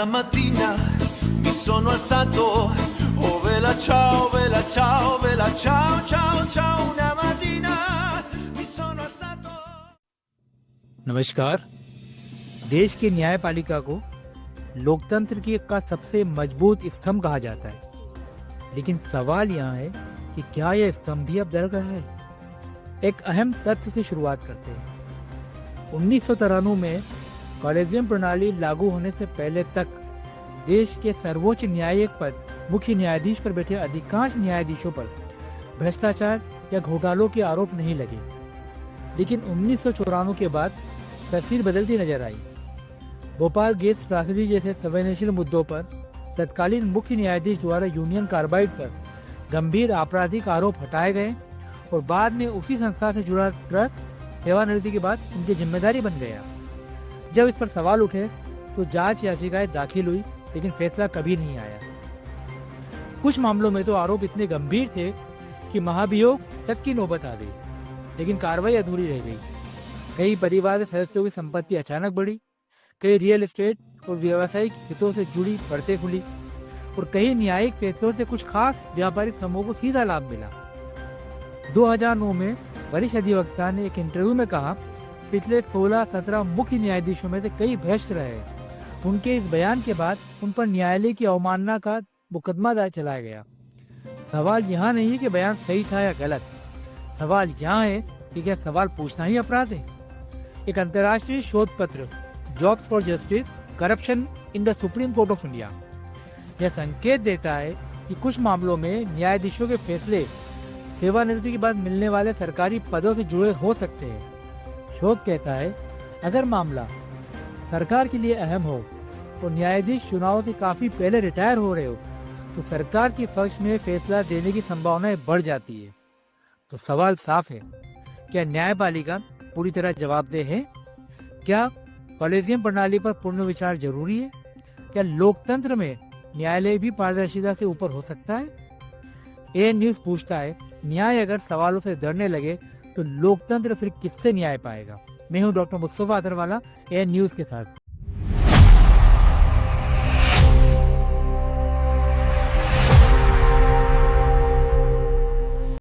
Mattina mi sono alzato, oh vela ciao, vela ciao, vela ciao, ciao, ciao, una mattina mi sono alzato। नमस्कार। देश की न्यायपालिका को लोकतंत्र की का सबसे मजबूत स्तंभ कहा जाता है, लेकिन सवाल यहाँ है कि क्या यह स्तंभ भी अब दरगाह है। एक अहम तथ्य से शुरुआत करते हैं। 1993 में कॉलेजियम प्रणाली लागू होने से पहले तक देश के सर्वोच्च न्यायिक पद मुख्य न्यायाधीश पर बैठे अधिकांश न्यायाधीशों पर भ्रष्टाचार या घोटालों के आरोप नहीं लगे, लेकिन 1994 के बाद तस्वीर बदलती नजर आई। भोपाल गैस त्रासदी जैसे संवेदनशील मुद्दों पर तत्कालीन मुख्य न्यायाधीश द्वारा यूनियन कार्बाइड पर गंभीर आपराधिक आरोप हटाए गए और बाद में उसी संस्था से जुड़ा ट्रस्ट सेवानिवृत्ति के बाद उनकी जिम्मेदारी बन गया। जब इस पर सवाल उठे तो जांच याचिकाएं दाखिल हुई, लेकिन फैसला कभी नहीं आया। कुछ मामलों में तो आरोप इतने गंभीर थे कि महाभियोग तक की नौबत आ गई, लेकिन कार्रवाई अधूरी रह गई। कई परिवार के सदस्यों की संपत्ति अचानक बढ़ी, कई रियल एस्टेट और व्यावसायिक हितों से जुड़ी बढ़ते खुली और कई न्यायिक फैसलों से कुछ खास व्यापारिक समूहों को सीधा लाभ मिला। 2009 में वरिष्ठ अधिवक्ता ने एक इंटरव्यू में कहा, पिछले 16-17 मुख्य न्यायाधीशों में से कई भ्रष्ट रहे। उनके इस बयान के बाद उन पर न्यायालय की अवमानना का मुकदमा दायर चलाया गया। सवाल यहाँ नहीं है कि बयान सही था या गलत, सवाल यहाँ है कि क्या सवाल पूछना ही अपराध है। एक अंतर्राष्ट्रीय शोध पत्र jobs for justice corruption in the supreme court of India यह संकेत देता है कि कुछ मामलों में न्यायाधीशों के फैसले सेवानिवृत्ति के बाद मिलने वाले सरकारी पदों से जुड़े हो सकते हैं। शोध कहता है, अगर मामला सरकार के लिए अहम हो और न्यायाधीश चुनाव से काफी पहले रिटायर हो रहे हो तो सरकार के पक्ष में फैसला देने की संभावनाएं बढ़ जाती है। तो सवाल साफ है, क्या न्यायपालिका पूरी तरह जवाबदेह है? क्या कॉलेजियम प्रणाली पर पुनर्विचार जरूरी है? क्या लोकतंत्र में न्यायालय भी पारदर्शिता से ऊपर हो सकता है? एएन न्यूज पूछता है, न्याय अगर सवालों से डरने लगे तो लोकतंत्र फिर किससे न्याय पाएगा? मैं हूं डॉक्टर मुस्तफा अतरवाला, एएन न्यूज के साथ।